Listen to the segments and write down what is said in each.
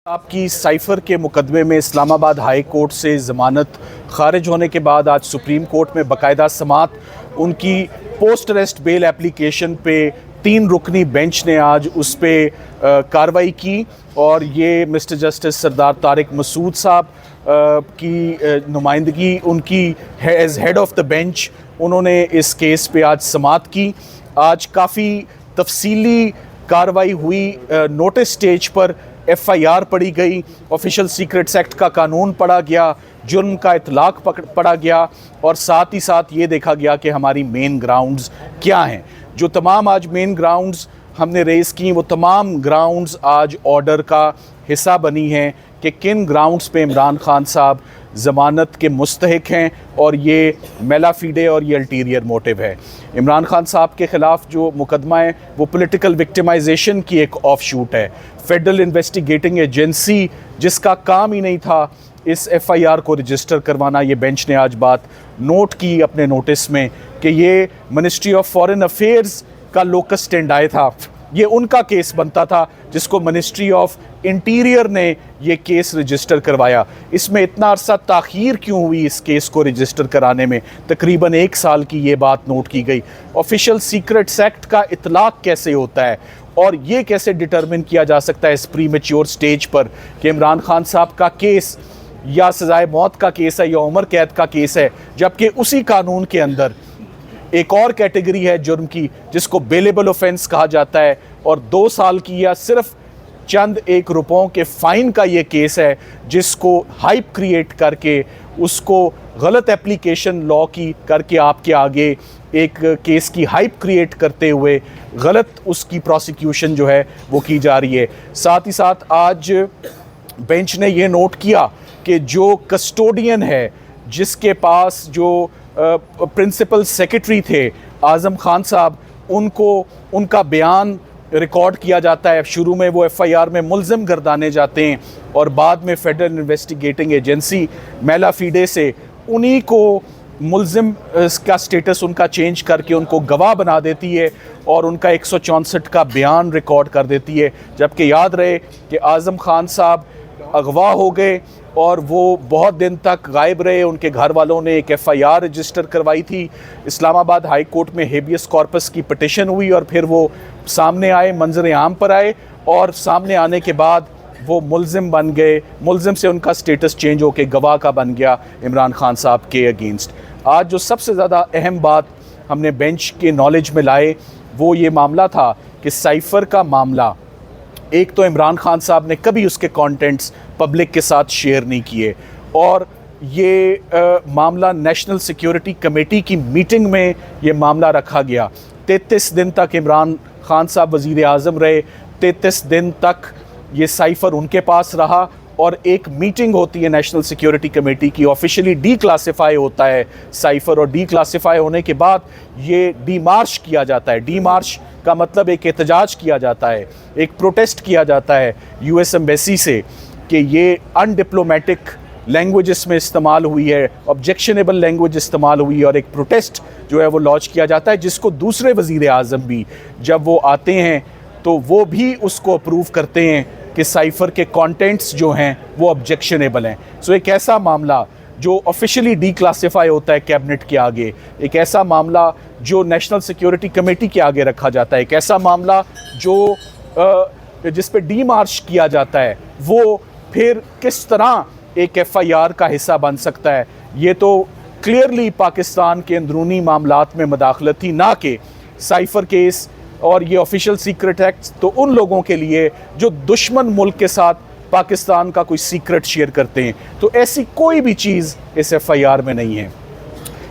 आपकी साइफर के मुकदमे में इस्लामाबाद हाई कोर्ट से ज़मानत खारिज होने के बाद आज सुप्रीम कोर्ट में बाकायदा समात उनकी पोस्ट अरेस्ट बेल एप्लीकेशन पे 3 रुकनी बेंच ने आज उस पर कार्रवाई की और ये मिस्टर जस्टिस सरदार तारिक मसूद साहब की नुमाइंदगी उनकी as head of the bench उन्होंने इस केस पे आज समात की। आज काफ़ी तफसीली कार्रवाई हुई। नोटिस स्टेज पर FIR पढ़ी गई, ऑफिशियल सीक्रेट्स एक्ट का कानून पढ़ा गया, जुर्म का इतलाक पढ़ा गया और साथ ही साथ ये देखा गया कि हमारी मेन ग्राउंड्स क्या हैं। जो तमाम आज मेन ग्राउंड्स हमने रेज़ की वो तमाम ग्राउंड्स आज ऑर्डर का हिस्सा बनी हैं कि किन ग्राउंड्स पे इमरान खान साहब ज़मानत के मुस्तहिक हैं और ये मेला फीडे और ये अल्टीरियर मोटिव है। इमरान खान साहब के ख़िलाफ़ जो मुकदमा है वो पॉलिटिकल विक्टिमाइजेशन की एक ऑफ शूट है। फेडरल इन्वेस्टिगेटिंग एजेंसी जिसका काम ही नहीं था इस FIR को रजिस्टर करवाना, ये बेंच ने आज बात नोट की अपने नोटिस में कि ये मिनिस्ट्री ऑफ फॉरेन अफेयर्स का लोकस स्टैंडाई था। ये उनका केस बनता था जिसको मिनिस्ट्री ऑफ इंटीरियर ने ये केस रजिस्टर करवाया। इसमें इतना अरसा ताख़ीर क्यों हुई इस केस को रजिस्टर कराने में? तकरीबन 1 साल की ये बात नोट की गई। ऑफिशियल सीक्रेट्स एक्ट का इतलाक कैसे होता है और ये कैसे डिटरमिन किया जा सकता है इस प्रीमेच्योर स्टेज पर कि इमरान खान साहब का केस या सज़ाए मौत का केस है या उम्र कैद का केस है, जबकि उसी कानून के अंदर एक और कैटेगरी है जुर्म की जिसको बेलेबल ऑफेंस कहा जाता है और 2 साल की या सिर्फ चंद 1 रुपयों के फ़ाइन का ये केस है जिसको हाइप क्रिएट करके उसको गलत एप्लीकेशन लॉ की करके आपके आगे एक केस की हाइप क्रिएट करते हुए गलत उसकी प्रोसिक्यूशन जो है वो की जा रही है। साथ ही साथ आज बेंच ने ये नोट किया कि जो कस्टोडियन है जिसके पास जो प्रिंसिपल सेक्रेटरी थे आज़म खान साहब, उनको उनका बयान रिकॉर्ड किया जाता है। शुरू में वो FIR में मुल्ज़िम गर्दाने जाते हैं और बाद में फेडरल इन्वेस्टिगेटिंग एजेंसी मेला फीडे से उन्हीं को मुल्ज़िम का स्टेटस उनका चेंज करके उनको गवाह बना देती है और उनका 164 का बयान रिकॉर्ड कर देती है। जबकि याद रहे कि आज़म खान साहब अगवा हो गए और वो बहुत दिन तक गायब रहे। उनके घर वालों ने एक FIR रजिस्टर करवाई थी। इस्लामाबाद हाई कोर्ट में हेबियस कॉर्पस की पिटिशन हुई और फिर वो सामने आए, मंजर आम पर आए और सामने आने के बाद वो मुल्ज़िम बन गए। मुल्ज़िम से उनका स्टेटस चेंज होकर गवाह का बन गया इमरान खान साहब के अगेंस्ट। आज जो सबसे ज़्यादा अहम बात हमने बेंच के नॉलेज में लाए वो ये मामला था कि साइफ़र का मामला, एक तो इमरान खान साहब ने कभी उसके कंटेंट्स पब्लिक के साथ शेयर नहीं किए और ये मामला नेशनल सिक्योरिटी कमेटी की मीटिंग में ये मामला रखा गया। 33 दिन तक इमरान खान साहब वज़ीर आज़म रहे, 33 दिन तक ये साइफ़र उनके पास रहा और एक मीटिंग होती है नेशनल सिक्योरिटी कमेटी की, ऑफिशियली डी क्लासीफाई होता है साइफ़र और डी क्लासीफाई होने के बाद ये डी मार्श किया जाता है। डी मार्श का मतलब एक एहतजाज किया जाता है, एक प्रोटेस्ट किया जाता है US एम्बेसी से कि ये अनडिप्लोमेटिक लैंग्वेज इसमें इस्तेमाल हुई है, ऑब्जेक्शनेबल लैंग्वेज इस्तेमाल हुई है और एक प्रोटेस्ट जो है वो लॉन्च किया जाता है जिसको दूसरे वज़ीर आज़म भी जब वो आते हैं तो वो भी उसको अप्रूव करते हैं कि साइफ़र के कंटेंट्स जो हैं वो ऑब्जेक्शनेबल हैं। सो एक ऐसा मामला जो ऑफिशियली डी क्लासीफाई होता है कैबिनेट के आगे, एक ऐसा मामला जो नेशनल सिक्योरिटी कमेटी के आगे रखा जाता है, एक ऐसा मामला जो जिस पे डी मार्च किया जाता है, वो फिर किस तरह एक FIR का हिस्सा बन सकता है? ये तो क्लियरली पाकिस्तान के अंदरूनी मामलात में मदाखलत थी, ना कि साइफ़र केस। और ये ऑफिशियल सीक्रेट एक्ट तो उन लोगों के लिए जो दुश्मन मुल्क के साथ पाकिस्तान का कोई सीक्रेट शेयर करते हैं। तो ऐसी कोई भी चीज़ इस FIR में नहीं है।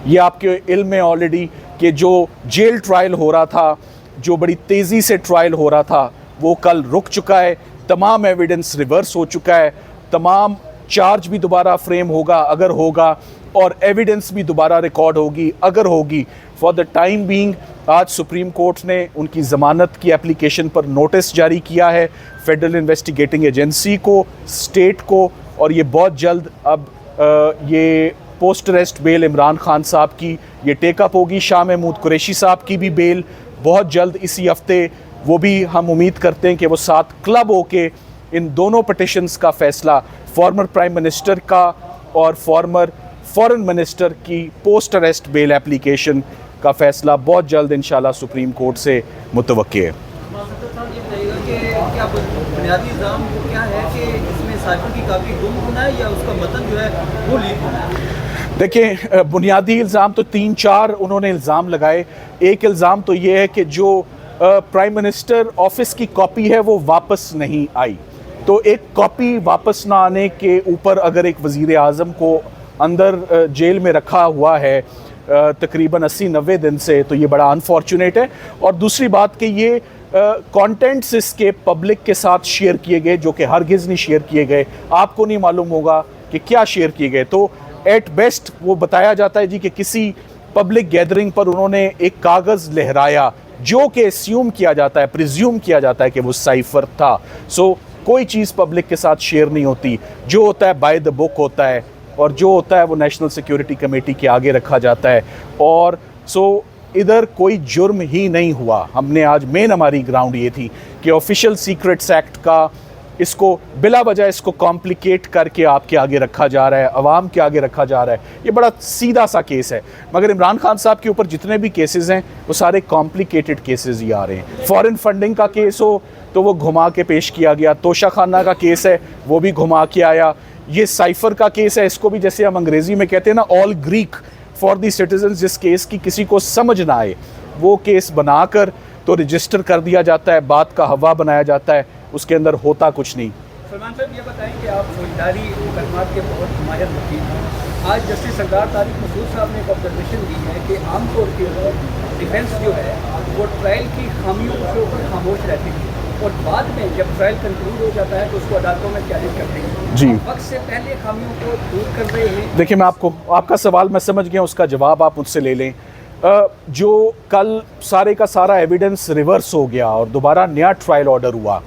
ये आपके इल्म में ऑलरेडी कि जो जेल ट्रायल हो रहा था, जो बड़ी तेज़ी से ट्रायल हो रहा था, वो कल रुक चुका है। तमाम एविडेंस रिवर्स हो चुका है, तमाम चार्ज भी दोबारा फ्रेम होगा अगर होगा और एविडेंस भी दोबारा रिकॉर्ड होगी अगर होगी। फॉर द टाइम बीइंग आज सुप्रीम कोर्ट ने उनकी ज़मानत की एप्लीकेशन पर नोटिस जारी किया है फेडरल इन्वेस्टिगेटिंग एजेंसी को, स्टेट को, और ये बहुत जल्द अब ये post arrest bell Imran Khan साहब की ये टेकअप होगी। शाह महमूद कुरैशी साहब की भी बेल बहुत जल्द इसी हफ्ते, वो भी हम उम्मीद करते हैं कि वो साथ क्लब होके इन दोनों पिटिशंस का फैसला फॉर्मर प्राइम मिनिस्टर का और फॉर्मर फॉरेन मिनिस्टर की पोस्ट अरेस्ट बेल एप्लीकेशन का फैसला बहुत जल्द इंशाल्लाह सुप्रीम कोर्ट से मुतवक्के है। क्या बुनियादी इल्ज़ाम क्या है कि इसमें साइफर की काफ़ी गुम होना है या उसका मतन जो है वो लीक होना है? देखिए, बुनियादी इल्ज़ाम तो 3-4 उन्होंने इल्ज़ाम लगाए। एक इल्ज़ाम तो ये है कि जो प्राइम मिनिस्टर ऑफिस की कॉपी है वो वापस नहीं आई। तो एक कॉपी वापस ना आने के ऊपर अगर एक वज़ीर आज़म को अंदर जेल में रखा हुआ है तकरीबन 80-90 दिन से, तो ये बड़ा अनफॉर्चुनेट है। और दूसरी बात कि ये कंटेंट्स इसके पब्लिक के साथ शेयर किए गए जो कि हरगिज़ नहीं शेयर किए गए। आपको नहीं मालूम होगा कि क्या शेयर किए गए। तो एट बेस्ट वो बताया जाता है जी कि किसी पब्लिक गैदरिंग पर उन्होंने एक कागज़ लहराया जो कि अस्यूम किया जाता है, प्रिज्यूम किया जाता है कि वो साइफर था। सो कोई चीज़ पब्लिक के साथ शेयर नहीं होती, जो होता है बाय द बुक होता है और जो होता है वो नेशनल सिक्योरिटी कमेटी के आगे रखा जाता है। और सो इधर कोई जुर्म ही नहीं हुआ। हमने आज मेन हमारी ग्राउंड ये थी कि ऑफिशियल सीक्रेट्स एक्ट का इसको बिला वजह इसको कॉम्प्लिकेट करके आपके आगे रखा जा रहा है, अवाम के आगे रखा जा रहा है। ये बड़ा सीधा सा केस है, मगर इमरान खान साहब के ऊपर जितने भी केसेस हैं वो सारे कॉम्प्लिकेटेड केसेस ही आ रहे हैं। फॉरेन फंडिंग का केस हो तो वो घुमा के पेश किया गया, तोशा खाना का केस है वो भी घुमा के आया, ये साइफर का केस है, इसको भी जैसे हम अंग्रेज़ी में कहते हैं ना all Greek for the citizen, जिस केस की किसी को समझ ना आए वो केस बनाकर तो रजिस्टर कर दिया जाता है, बात का हवा बनाया जाता है, उसके अंदर होता कुछ नहीं। सलमान साहब ये बताएं कि आप फौजदारी मुकदमात के बहुत माहिर वकील हैं। आज जस्टिस सरदार तारिक मसूद साहब ने एक ऑब्जर्वेशन दी है कि आमतौर पर डिफेंस जो है वो ट्रायल की खामियों के ऊपर खामोश रहती है और बाद में जब ट्रायल कंक्लूड हो जाता है तो उसको अदालतों में चैलेंज करते हैं जी। वक्त से पहले खामियों को दूर कर रहे हैं। देखिए, मैं आपको आपका सवाल मैं समझ गया, उसका जवाब आप मुझसे ले लें। जो कल सारे का सारा एविडेंस रिवर्स हो गया और दोबारा नया ट्रायल ऑर्डर हुआ,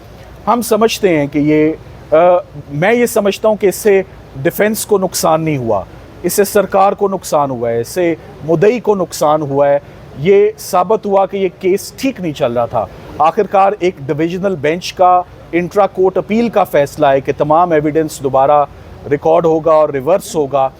हम समझते हैं कि ये मैं ये समझता हूँ कि इससे डिफेंस को नुकसान नहीं हुआ, इससे सरकार को नुकसान हुआ है, इससे मुद्दई को नुकसान हुआ है। ये साबित हुआ कि ये केस ठीक नहीं चल रहा था। आखिरकार एक डिविजनल बेंच का इंट्रा कोर्ट अपील का फैसला है कि तमाम एविडेंस दोबारा रिकॉर्ड होगा और रिवर्स होगा।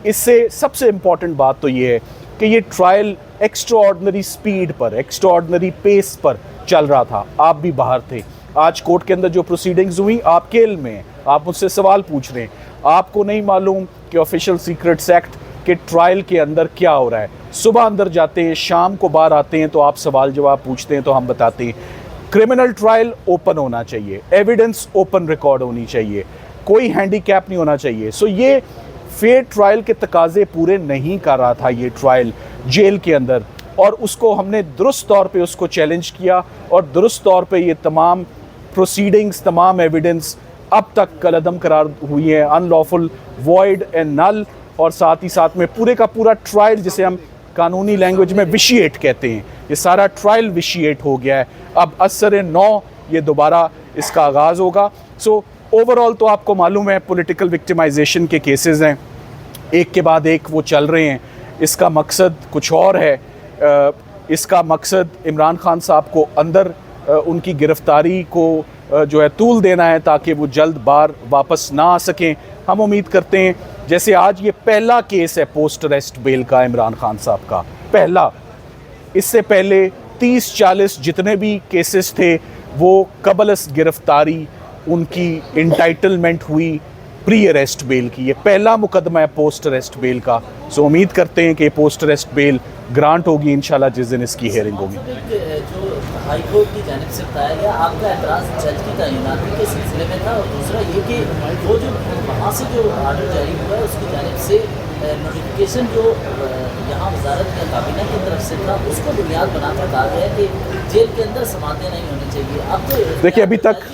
इससे सबसे इम्पॉर्टेंट बात तो ये है कि ये ट्रायल एक्स्ट्राऑर्डिनरी स्पीड पर, एक्स्ट्राऑर्डिनरी पेस पर चल रहा था। आप भी बाहर थे, आज कोर्ट के अंदर जो प्रोसीडिंग्स हुई आप केल में हैं, आप मुझसे सवाल पूछ रहे हैं, आपको नहीं मालूम कि ऑफिशियल सीक्रेट्स एक्ट के ट्रायल के अंदर क्या हो रहा है। सुबह अंदर जाते हैं, शाम को बाहर आते हैं तो आप सवाल जवाब पूछते हैं तो हम बताते हैं। क्रिमिनल ट्रायल ओपन होना चाहिए, एविडेंस ओपन रिकॉर्ड होनी चाहिए, कोई हैंडीकैप नहीं होना चाहिए। सो ये फेयर ट्रायल के तकाजे पूरे नहीं कर रहा था ये ट्रायल जेल के अंदर, और उसको हमने दुरुस्त तौर पे उसको चैलेंज किया और दुरुस्त तौर पे ये तमाम प्रोसीडिंग्स, तमाम एविडेंस अब तक कलअदम करार हुई है, अनलॉफुल, वॉइड एंड नल। और साथ ही साथ में पूरे का पूरा ट्रायल, जिसे हम कानूनी लैंग्वेज में विशिएट कहते हैं, ये सारा ट्रायल विशिएट हो गया है। अब असर 9 ये दोबारा इसका आगाज़ होगा। सो ओवरऑल तो आपको मालूम है पॉलिटिकल विक्टिमाइजेशन के केसेस हैं, एक के बाद एक वो चल रहे हैं। इसका मकसद कुछ और है, इसका मकसद इमरान खान साहब को अंदर उनकी गिरफ्तारी को जो है तूल देना है ताकि वो जल्द बार वापस ना आ सकें। हम उम्मीद करते हैं, जैसे आज ये पहला केस है पोस्ट अरेस्ट बेल का इमरान खान साहब का, पहला। इससे पहले 30-40 जितने भी केसेस थे वो कबलस गिरफ्तारी उनकी इंटाइटलमेंट हुई प्री अरेस्ट बेल की। ये पहला मुकदमा है पोस्ट अरेस्ट बेल का। सो उम्मीद करते हैं कि पोस्ट अरेस्ट बेल ग्रांट होगी इंशाल्लाह जिस दिन इसकी हियरिंग होगी। जो हाई कोर्ट की जानिब से बताया गया, आपका एतराज़ जज की तैनाती के सिलसिले में था, और दूसरा ये कि वो जो वहाँ से जो आर्डर जारी हुआ है उसकी जानिब से नोटिफिकेशन जो यहाँ वजारत या काबीना की तरफ से था उसको बुनियाद बनाकर कहा गया कि जेल के अंदर समातें नहीं होनी चाहिए। अब तो देखिए, अभी तक